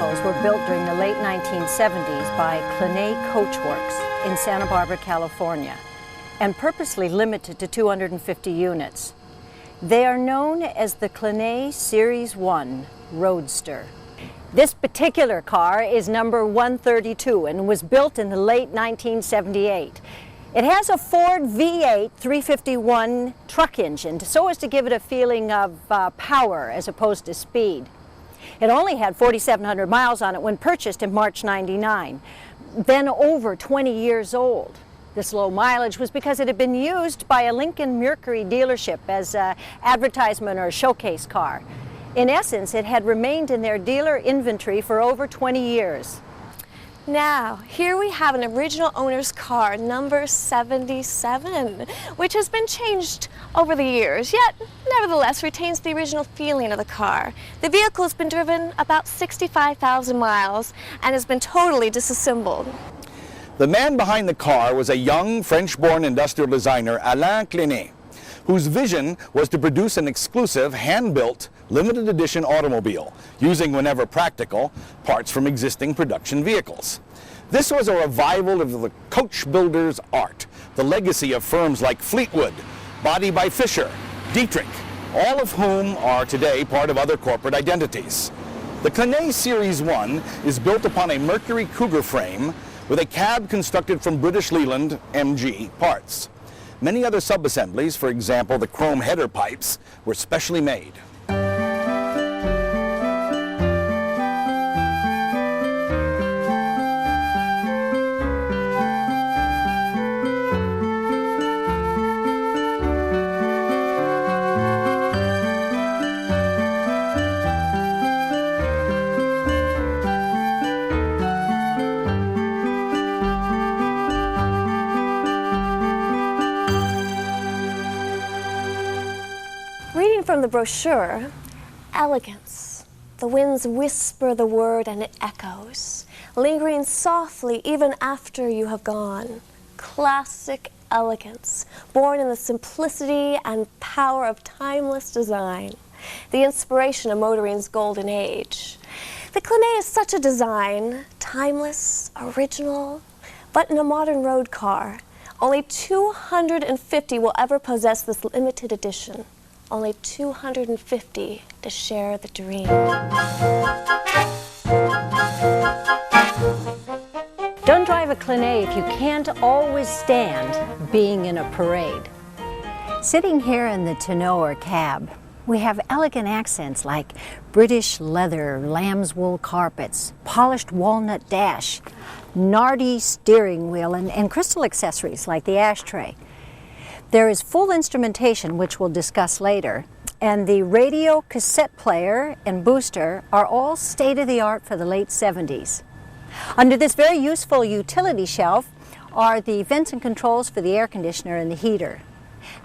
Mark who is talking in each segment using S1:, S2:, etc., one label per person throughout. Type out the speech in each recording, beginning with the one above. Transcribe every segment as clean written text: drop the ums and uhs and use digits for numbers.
S1: vehicles were built during the late 1970s by Clenet Coachworks in Santa Barbara, California, and purposely limited to 250 units. They are known as the Clenet Series I Roadster. This particular car is number 132 and was built in the late 1978. It has a Ford V8 351 truck engine so as to give it a feeling of power as opposed to speed. It only had 4,700 miles on it when purchased in March '99, then over 20 years old. This low mileage was because it had been used by a Lincoln Mercury dealership as an advertisement or showcase car. In essence, it had remained in their dealer inventory for over 20 years.
S2: Now, here we have an original owner's car, number 77, which has been changed over the years, yet nevertheless retains the original feeling of the car. The vehicle has been driven about 65,000 miles and has been totally disassembled.
S3: The man behind the car was a young French-born industrial designer, Alain Clenet, whose vision was to produce an exclusive, hand-built, limited edition automobile, using, whenever practical, parts from existing production vehicles. This was a revival of the coach builder's art, the legacy of firms like Fleetwood, Body by Fisher, Dietrich, all of whom are today part of other corporate identities. The Clenet Series I is built upon a Mercury Cougar frame with a cab constructed from British Leyland MG parts. Many other sub-assemblies, for example the chrome header pipes, were specially made.
S2: Reading from the brochure, elegance. The winds whisper the word and it echoes, lingering softly even after you have gone. Classic elegance, born in the simplicity and power of timeless design, the inspiration of motoring's golden age. The Clenet is such a design, timeless, original, but in a modern road car. Only 250 will ever possess this limited edition. Only 250 to share the dream.
S1: Don't drive a Clenet if you can't always stand being in a parade. Sitting here in the tonneau or cab, we have elegant accents like British leather, lamb's wool carpets, polished walnut dash, Nardi steering wheel, and crystal accessories like the ashtray. There is full instrumentation, which we'll discuss later, and the radio, cassette player, and booster are all state-of-the-art for the late 70s. Under this very useful utility shelf are the vents and controls for the air conditioner and the heater.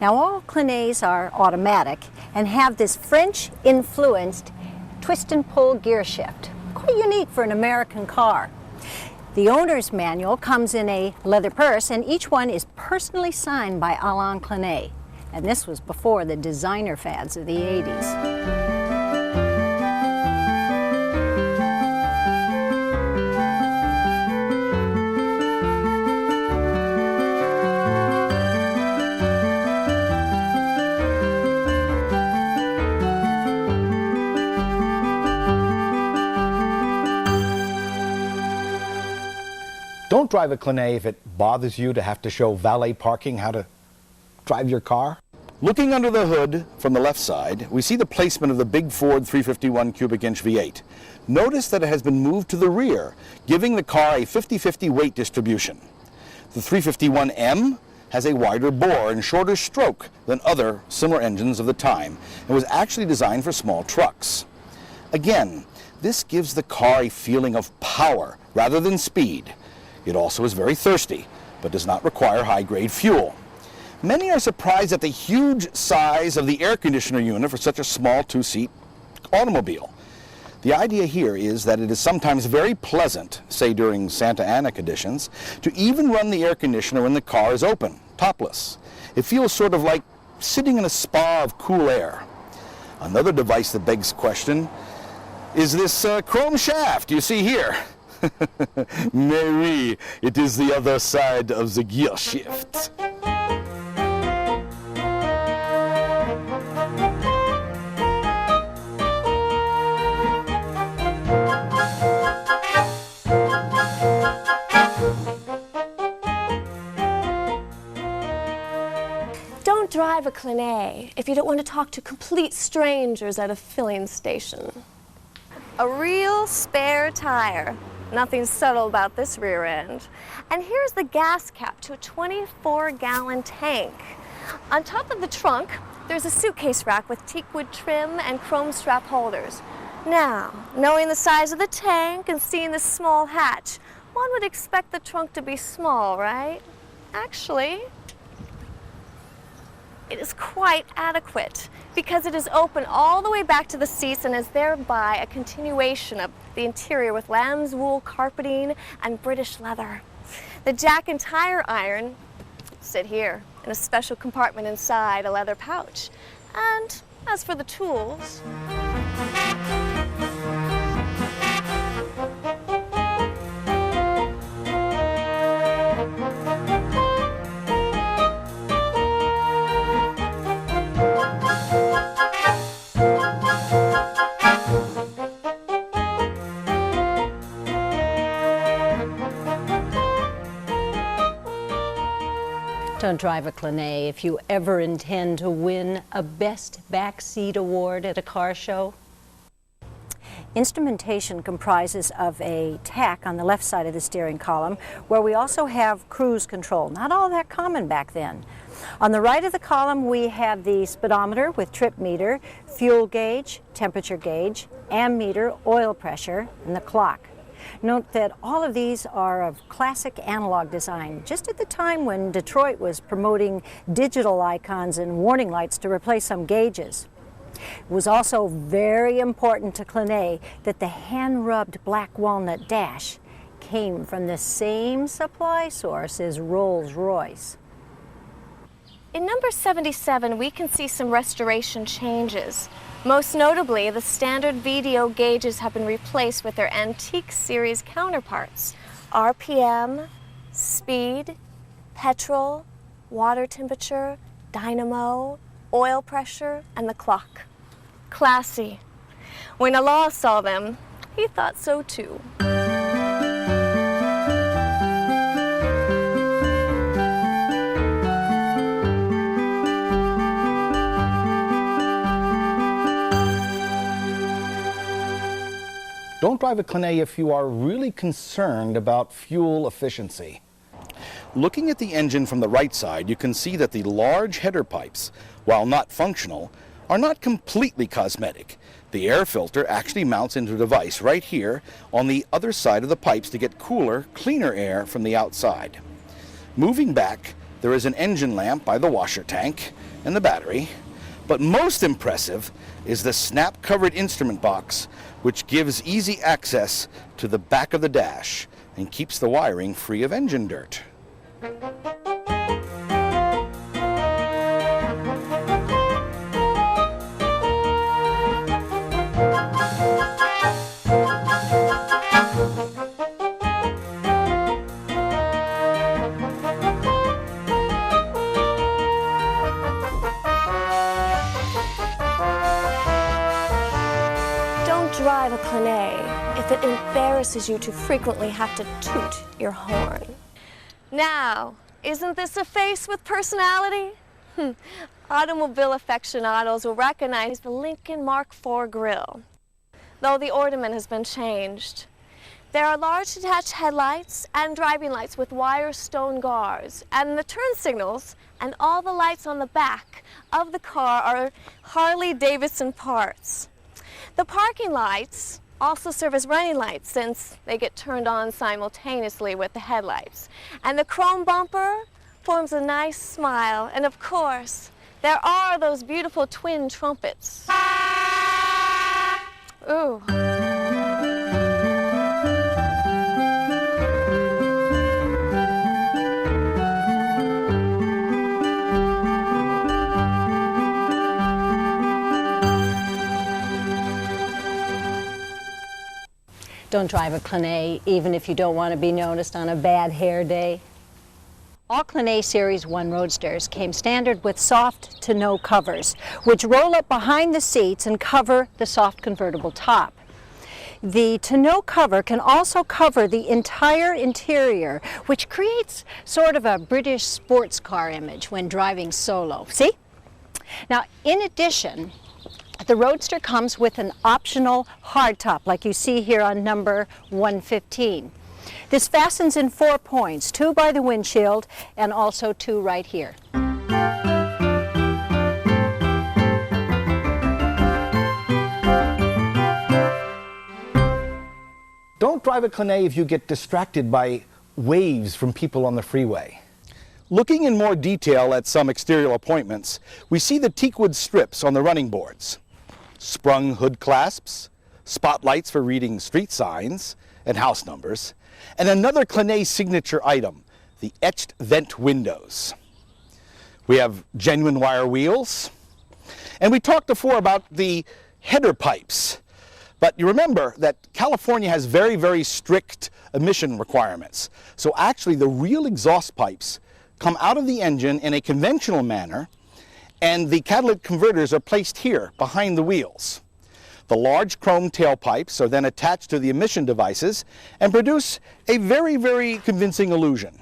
S1: Now, all Clenets are automatic and have this French-influenced twist and pull gear shift, quite unique for an American car. The owner's manual comes in a leather purse, and each one is personally signed by Alain Clenet. And this was before the designer fads of the 80s.
S3: Don't drive a Clenet if it bothers you to have to show valet parking how to drive your car. Looking under the hood from the left side, we see the placement of the big Ford 351 cubic inch V8. Notice that it has been moved to the rear, giving the car a 50-50 weight distribution. The 351M has a wider bore and shorter stroke than other similar engines of the time and was actually designed for small trucks. Again, this gives the car a feeling of power rather than speed. It also is very thirsty, but does not require high-grade fuel. Many are surprised at the huge size of the air conditioner unit for such a small two-seat automobile. The idea here is that it is sometimes very pleasant, say during Santa Ana conditions, to even run the air conditioner when the car is open, topless. It feels sort of like sitting in a spa of cool air. Another device that begs question, is this chrome shaft you see here. Mary, it is the other side of the gear shift.
S2: Don't drive a Clenet if you don't want to talk to complete strangers at a filling station. A real spare tire. Nothing subtle about this rear end. And here's the gas cap to a 24-gallon tank. On top of the trunk, there's a suitcase rack with teakwood trim and chrome strap holders. Now, knowing the size of the tank and seeing this small hatch, one would expect the trunk to be small, right? Actually, it is quite adequate because it is open all the way back to the seats and is thereby a continuation of the interior with lamb's wool carpeting and British leather. The jack and tire iron sit here in a special compartment inside a leather pouch. And as for the tools,
S1: Don't drive a Clenet if you ever intend to win a Best Backseat Award at a car show. Instrumentation comprises of a tack on the left side of the steering column, where we also have cruise control. Not all that common back then. On the right of the column, we have the speedometer with trip meter, fuel gauge, temperature gauge, ammeter, oil pressure, and the clock. Note that all of these are of classic analog design, just at the time when Detroit was promoting digital icons and warning lights to replace some gauges. It was also very important to Clenet that the hand-rubbed black walnut dash came from the same supply source as Rolls-Royce.
S2: in number 77 we can see some restoration changes. Most notably, the standard VDO gauges have been replaced with their antique series counterparts: RPM, speed, petrol, water temperature, dynamo, oil pressure, and the clock. Classy. When Allah saw them, he thought so too.
S3: Don't drive a Clenet if you are really concerned about fuel efficiency. Looking at the engine from the right side, you can see that the large header pipes, while not functional, are not completely cosmetic. The air filter actually mounts into a device right here on the other side of the pipes to get cooler, cleaner air from the outside. Moving back, there is an engine lamp by the washer tank and the battery, but most impressive is the snap-covered instrument box, which gives easy access to the back of the dash and keeps the wiring free of engine dirt.
S2: Drive a Clenet if it embarrasses you to frequently have to toot your horn. Now, isn't this a face with personality? Automobile aficionados will recognize the Lincoln Mark IV grille, though the ornament has been changed. There are large detached headlights and driving lights with wire stone guards, and the turn signals and all the lights on the back of the car are Harley-Davidson parts. The parking lights also serve as running lights since they get turned on simultaneously with the headlights. And the chrome bumper forms a nice smile. And of course, there are those beautiful twin trumpets. Ooh.
S1: Don't drive a Clenet even if you don't want to be noticed on a bad hair day. All Clenet Series 1 Roadsters came standard with soft to no covers, which roll up behind the seats and cover the soft convertible top. The tonneau cover can also cover the entire interior, which creates sort of a British sports car image when driving solo. See? Now, in addition, the Roadster comes with an optional hardtop, like you see here on number 115. This fastens in 4 points, 2 by the windshield and also 2 right here.
S3: Don't drive a Clenet if you get distracted by waves from people on the freeway. Looking in more detail at some exterior appointments, we see the teakwood strips on the running boards, sprung hood clasps, spotlights for reading street signs and house numbers, and another Clenet signature item, the etched vent windows. We have genuine wire wheels, and we talked before about the header pipes. But you remember that California has very, very strict emission requirements. So actually the real exhaust pipes come out of the engine in a conventional manner, and the catalytic converters are placed here behind the wheels. The large chrome tailpipes are then attached to the emission devices and produce a very, very convincing illusion.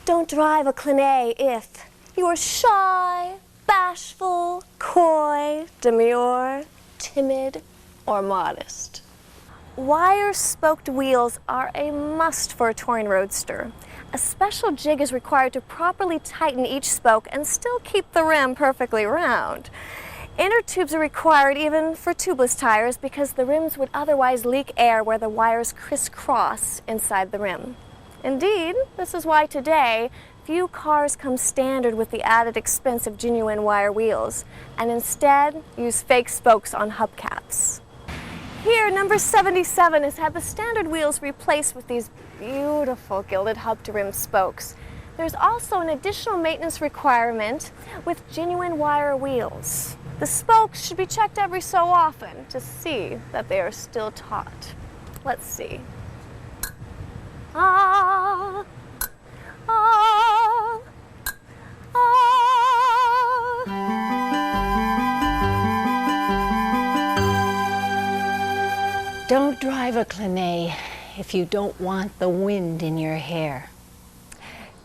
S2: Don't drive a Clenet if you are shy, bashful, coy, demure, timid, or modest. Wire-spoked wheels are a must for a touring roadster. A special jig is required to properly tighten each spoke and still keep the rim perfectly round. Inner tubes are required even for tubeless tires because the rims would otherwise leak air where the wires crisscross inside the rim. Indeed, this is why today few cars come standard with the added expense of genuine wire wheels and instead use fake spokes on hubcaps. Here, number 77 has had the standard wheels replaced with these beautiful gilded hub-to-rim spokes. There's also an additional maintenance requirement with genuine wire wheels. The spokes should be checked every so often to see that they are still taut. Let's see. Ah, ah, ah.
S1: Don't drive a Clenet if you don't want the wind in your hair.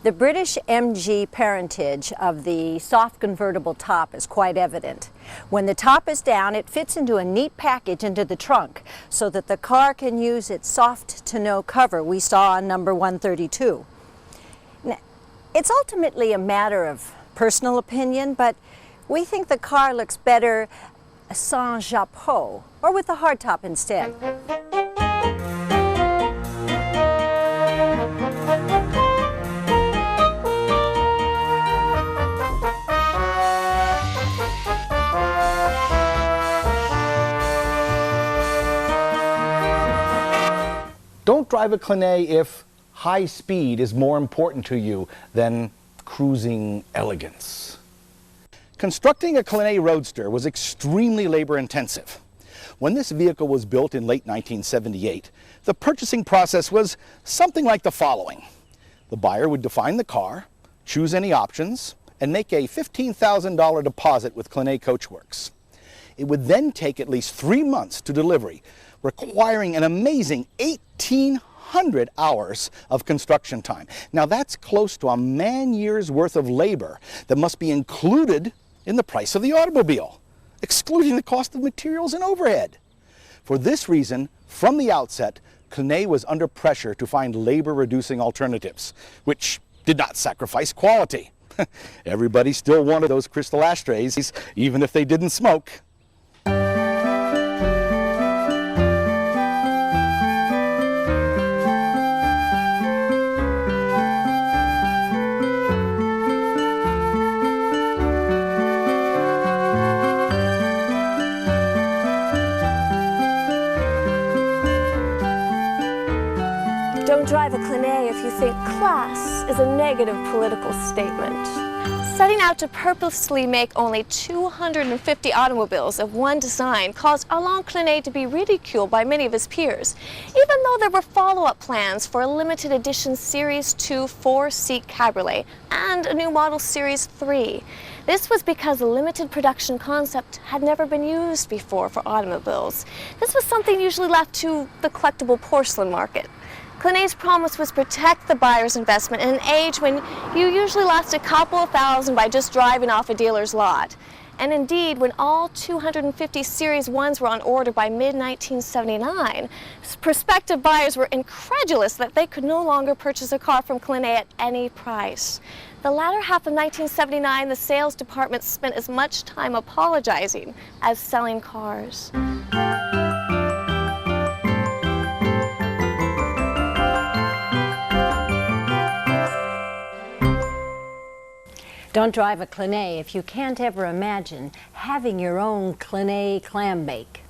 S1: The British MG parentage of the soft convertible top is quite evident. When the top is down, it fits into a neat package into the trunk so that the car can use its soft to no cover we saw on number 132. Now, it's ultimately a matter of personal opinion, but we think the car looks better sans chapeau or with the hardtop instead.
S3: Don't drive a Clenet if high speed is more important to you than cruising elegance. Constructing a Clenet Roadster was extremely labor intensive. When this vehicle was built in late 1978, the purchasing process was something like the following. The buyer would define the car, choose any options, and make a $15,000 deposit with Clenet Coachworks. It would then take at least 3 months to delivery, requiring an amazing 1,800 hours of construction time. Now that's close to a man-year's worth of labor that must be included in the price of the automobile, excluding the cost of materials and overhead. For this reason, from the outset, Clenet was under pressure to find labor-reducing alternatives, which did not sacrifice quality. Everybody still wanted those crystal ashtrays, even if they didn't smoke.
S2: Don't drive a Clenet you think class is a negative political statement. Setting out to purposely make only 250 automobiles of one design caused Alain Clenet to be ridiculed by many of his peers, even though there were follow-up plans for a limited edition Series 2 4-seat cabriolet and a new model Series 3. This was because the limited production concept had never been used before for automobiles. This was something usually left to the collectible porcelain market. Clenet's promise was protect the buyer's investment in an age when you usually lost a couple of thousand by just driving off a dealer's lot. And indeed, when all 250 Series 1s were on order by mid-1979, prospective buyers were incredulous that they could no longer purchase a car from Clenet at any price. The latter half of 1979, the sales department spent as much time apologizing as selling cars.
S1: Don't drive a Clenet if you can't ever imagine having your own Clenet clambake.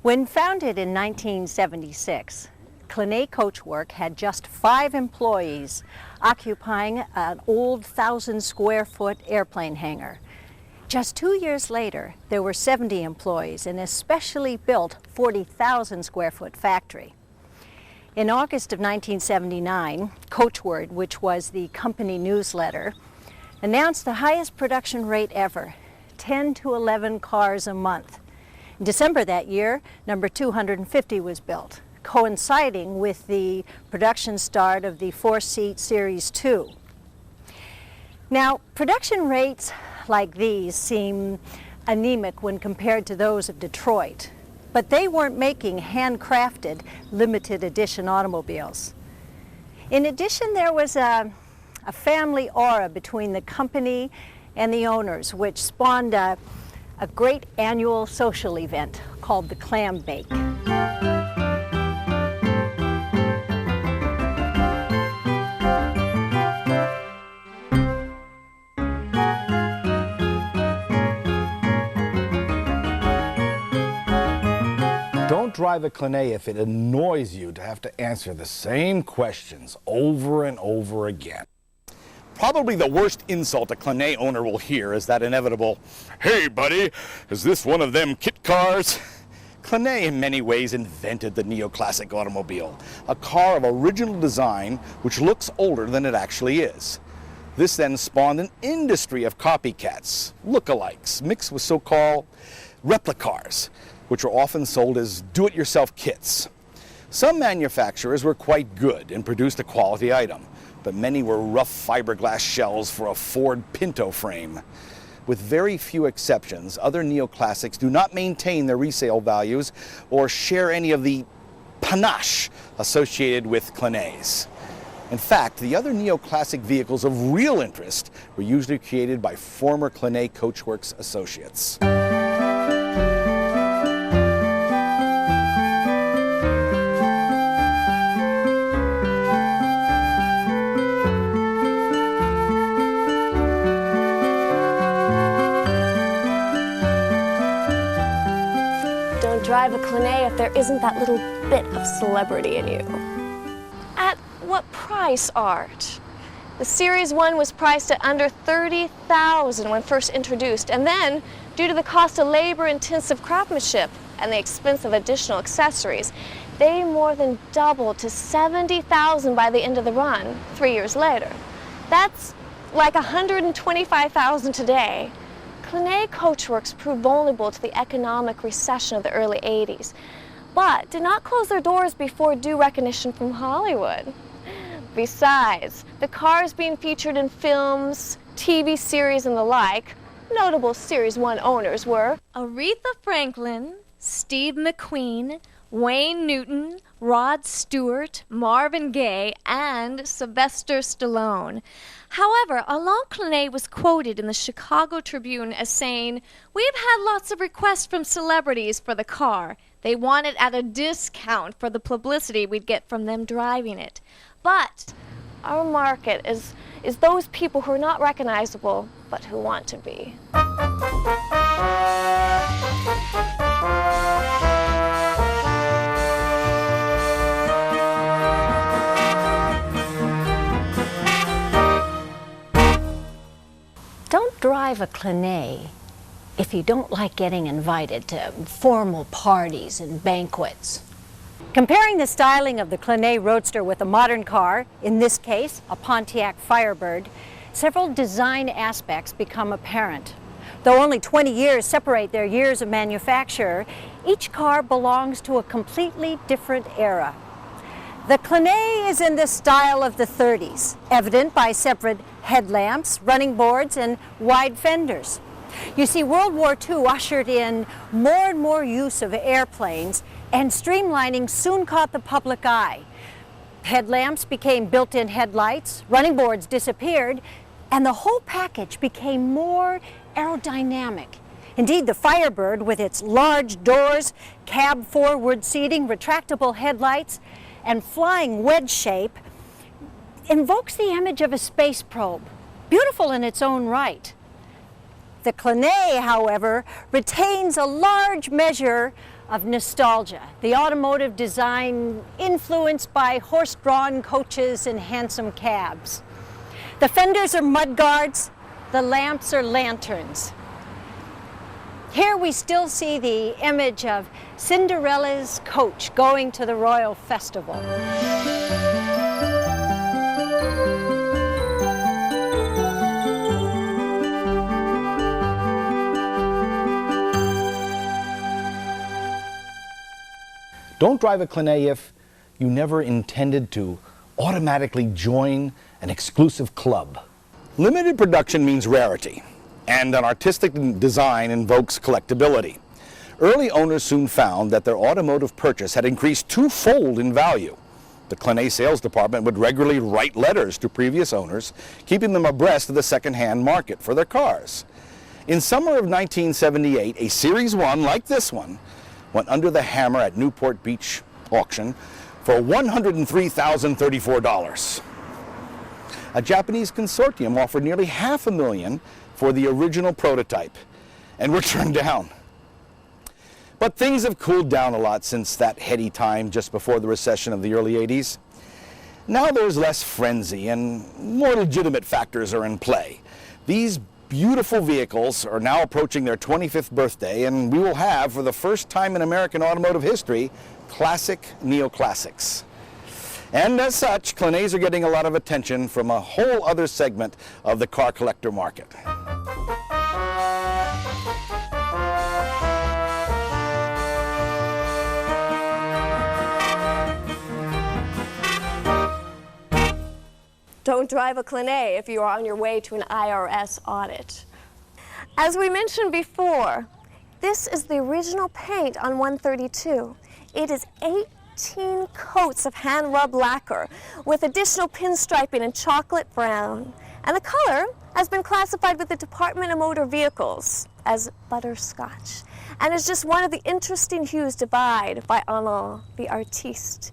S1: When founded in 1976, Clenet Coachworks had just 5 employees occupying an old 1,000-square-foot airplane hangar. Just 2 years later, there were 70 employees in a specially built 40,000-square-foot factory. In August of 1979, Coachworks, which was the company newsletter, announced the highest production rate ever, 10 to 11 cars a month. In December that year, number 250 was built, coinciding with the production start of the 4-seat Series 2. Now, production rates like these seem anemic when compared to those of Detroit, but they weren't making handcrafted limited edition automobiles. In addition, there was a family aura between the company and the owners, which spawned a great annual social event called the clambake.
S3: Don't drive a Clenet if it annoys you to have to answer the same questions over and over again. Probably the worst insult a Clenet owner will hear is that inevitable, "Hey buddy, is this one of them kit cars?" Clenet in many ways invented the neoclassic automobile, a car of original design which looks older than it actually is. This then spawned an industry of copycats, lookalikes, mixed with so-called replicars, which were often sold as do-it-yourself kits. Some manufacturers were quite good and produced a quality item, but many were rough fiberglass shells for a Ford Pinto frame. With very few exceptions, other neoclassics do not maintain their resale values or share any of the panache associated with Clenets. In fact, the other neoclassic vehicles of real interest were usually created by former Clenet Coachworks associates.
S2: Drive a Clenet if there isn't that little bit of celebrity in you. At what price, Art? The Series 1 was priced at under $30,000 when first introduced, and then, due to the cost of labor-intensive craftsmanship and the expense of additional accessories, they more than doubled to $70,000 by the end of the run, 3 years later. That's like $125,000 today. Clenet Coachworks proved vulnerable to the economic recession of the early 80s, but did not close their doors before due recognition from Hollywood. Besides, the cars being featured in films, TV series, and the like, notable Series 1 owners were
S4: Aretha Franklin, Steve McQueen, Wayne Newton, Rod Stewart, Marvin Gaye, and Sylvester Stallone. However, Alain Clenet was quoted in the Chicago Tribune as saying, "We've had lots of requests from celebrities for the car. They want it at a discount for the publicity we'd get from them driving it. But
S2: our market is those people who are not recognizable, but who want to be."
S1: drive a Clenet if you don't like getting invited to formal parties and banquets. Comparing the styling of the Clenet Roadster with a modern car, in this case a Pontiac Firebird, several design aspects become apparent. Though only 20 years separate their years of manufacture, each car belongs to a completely different era. The Clenet is in the style of the 30s, evident by separate headlamps, running boards, and wide fenders. You see, World War II ushered in more and more use of airplanes, and streamlining soon caught the public eye. Headlamps became built-in headlights, running boards disappeared, and the whole package became more aerodynamic. Indeed, the Firebird, with its large doors, cab forward seating, retractable headlights, and flying wedge shape, invokes the image of a space probe, beautiful in its own right. The Clenet, however, retains a large measure of nostalgia, the automotive design influenced by horse-drawn coaches and handsome cabs. The fenders are mudguards, the lamps are lanterns. Here we still see the image of Cinderella's coach going to the royal festival.
S3: Don't drive a Clenet if you never intended to automatically join an exclusive club. Limited production means rarity, and an artistic design invokes collectability. Early owners soon found that their automotive purchase had increased twofold in value. The Clenet sales department would regularly write letters to previous owners, keeping them abreast of the second-hand market for their cars. In summer of 1978, a Series 1 like this one went under the hammer at Newport Beach auction for $103,034. A Japanese consortium offered nearly $500,000 for the original prototype and were turned down. But things have cooled down a lot since that heady time just before the recession of the early 80s. Now there's less frenzy and more legitimate factors are in play. These beautiful vehicles are now approaching their 25th birthday, and we will have, for the first time in American automotive history, classic neoclassics. And as such, Clenets are getting a lot of attention from a whole other segment of the car collector market.
S2: Don't drive a Clenet if you are on your way to an IRS audit. As we mentioned before, this is the original paint on 132. It is 18 coats of hand-rubbed lacquer with additional pinstriping in chocolate brown. And the color has been classified with the Department of Motor Vehicles as butterscotch, and is just one of the interesting hues dyed by Alain, the artiste.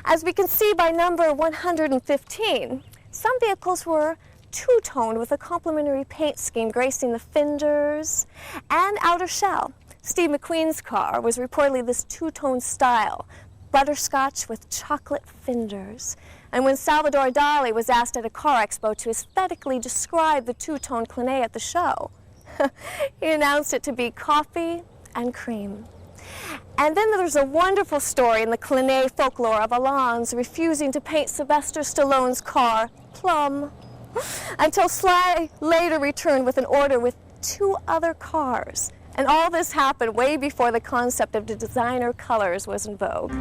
S2: As we can see by number 115, some vehicles were two-toned with a complementary paint scheme gracing the fenders and outer shell. Steve McQueen's car was reportedly this two-tone style, butterscotch with chocolate fenders. And when Salvador Dali was asked at a car expo to aesthetically describe the two-tone Clenet at the show, he announced it to be coffee and cream. And then there's a wonderful story in the Clenet folklore of Alain's refusing to paint Sylvester Stallone's car plum, until Sly later returned with an order with 2 other cars. And all this happened way before the concept of the designer colors was in vogue.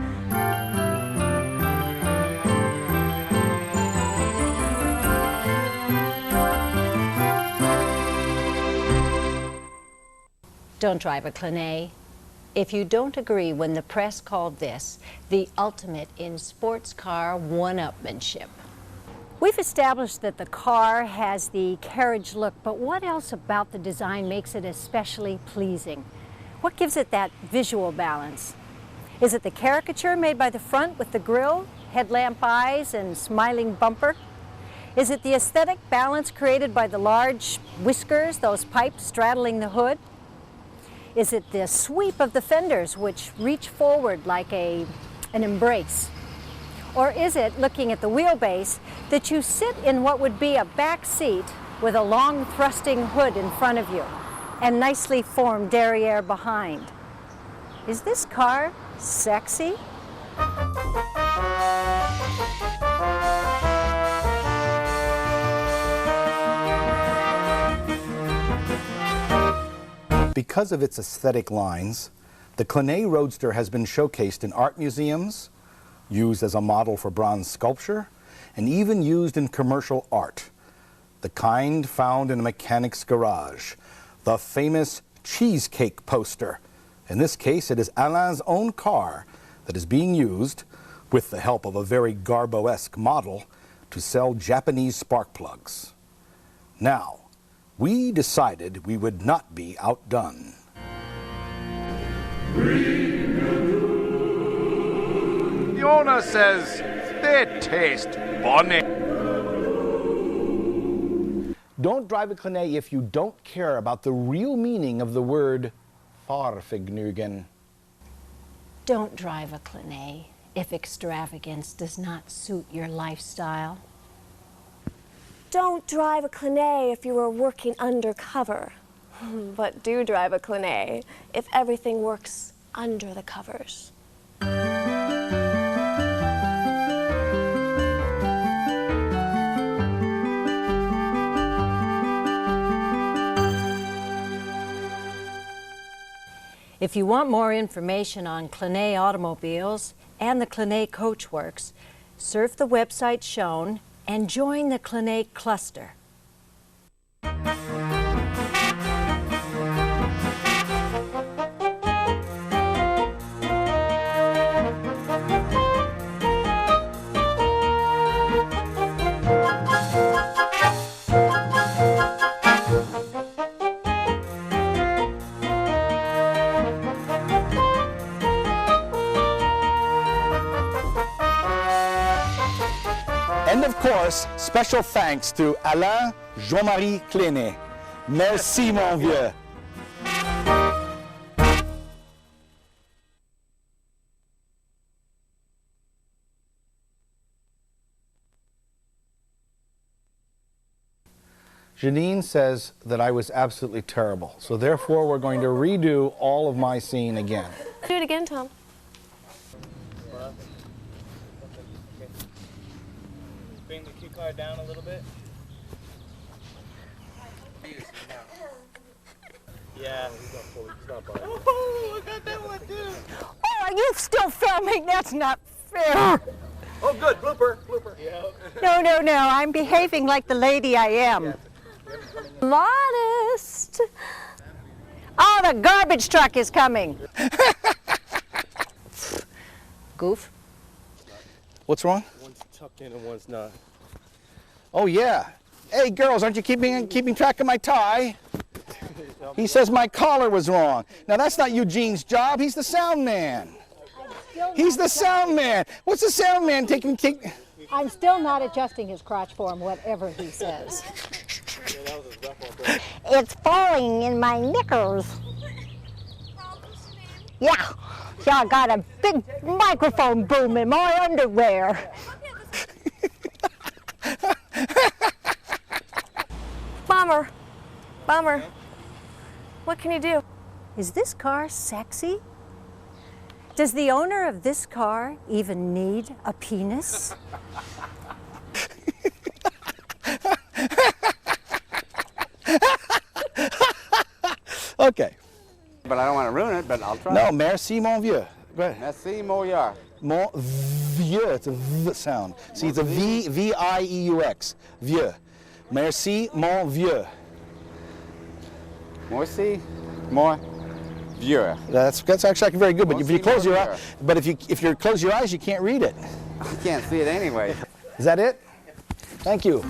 S1: Don't drive a Clenet if you don't agree when the press called this the ultimate in sports car one-upmanship. We've established that the car has the carriage look, but what else about the design makes it especially pleasing? What gives it that visual balance? Is it the caricature made by the front with the grille, headlamp eyes, and smiling bumper? Is it the aesthetic balance created by the large whiskers, those pipes straddling the hood? Is it the sweep of the fenders which reach forward like an embrace? Or is it, looking at the wheelbase, that you sit in what would be a back seat with a long thrusting hood in front of you and nicely formed derriere behind. Is this car sexy?
S3: Because of its aesthetic lines, the Clenet Roadster has been showcased in art museums, used as a model for bronze sculpture, and even used in commercial art, the kind found in a mechanic's garage, the famous cheesecake poster. In this case, it is Alain's own car that is being used, with the help of a very Garbo-esque model, to sell Japanese spark plugs. Now, we decided we would not be outdone.
S5: The owner says they taste bonny.
S3: Don't drive a Clenet if you don't care about the real meaning of the word Fahrvergnügen.
S1: Don't drive a Clenet if extravagance does not suit your lifestyle.
S2: Don't drive a Clenet if you are working undercover. But do drive a Clenet if everything works under the covers.
S1: If you want more information on Clenet automobiles and the Clenet Coachworks, surf the website shown and join the Clenet cluster.
S3: And of course, special thanks to Alain Jean-Marie Clenet. Merci, mon vieux. Janine says that I was absolutely terrible, so therefore we're going to redo all of my scene again.
S2: Do it again, Tom.
S6: Bring the cue card down a little bit. Yeah, he's not fully, he's not buying. Oh, look at that one too.
S1: Oh, are you still filming? That's not fair.
S6: Oh, good, blooper, blooper. Yeah.
S1: No, I'm behaving like the lady I am. Modest. Oh, the garbage truck is coming. Goof.
S3: What's wrong?
S6: One's tucked in and one's not.
S3: Oh yeah. Hey girls, aren't you keeping track of my tie? He says my collar was wrong. Now that's not Eugene's job. He's the sound man. He's the sound man. What's the sound man taking?
S1: I'm still not adjusting his crotch for him, whatever he says. It's falling in my knickers. Yeah, I got a big microphone boom in my underwear.
S2: Bummer. What can you do?
S1: Is this car sexy? Does the owner of this car even need a penis?
S3: Okay.
S7: But I don't want to ruin it, but I'll try.
S3: No, merci mon vieux. Go ahead.
S7: Merci, Moyar.
S3: Mon vieux, it's a V sound. See, it's a V-I-E-U-X. Vieux. Merci mon vieux.
S7: Merci, mon vieux.
S3: That's actually very good, but if you close your
S7: vieux.
S3: eyes, but if you close your eyes, you can't read it.
S7: You can't see it anyway.
S3: Is that it? Thank you.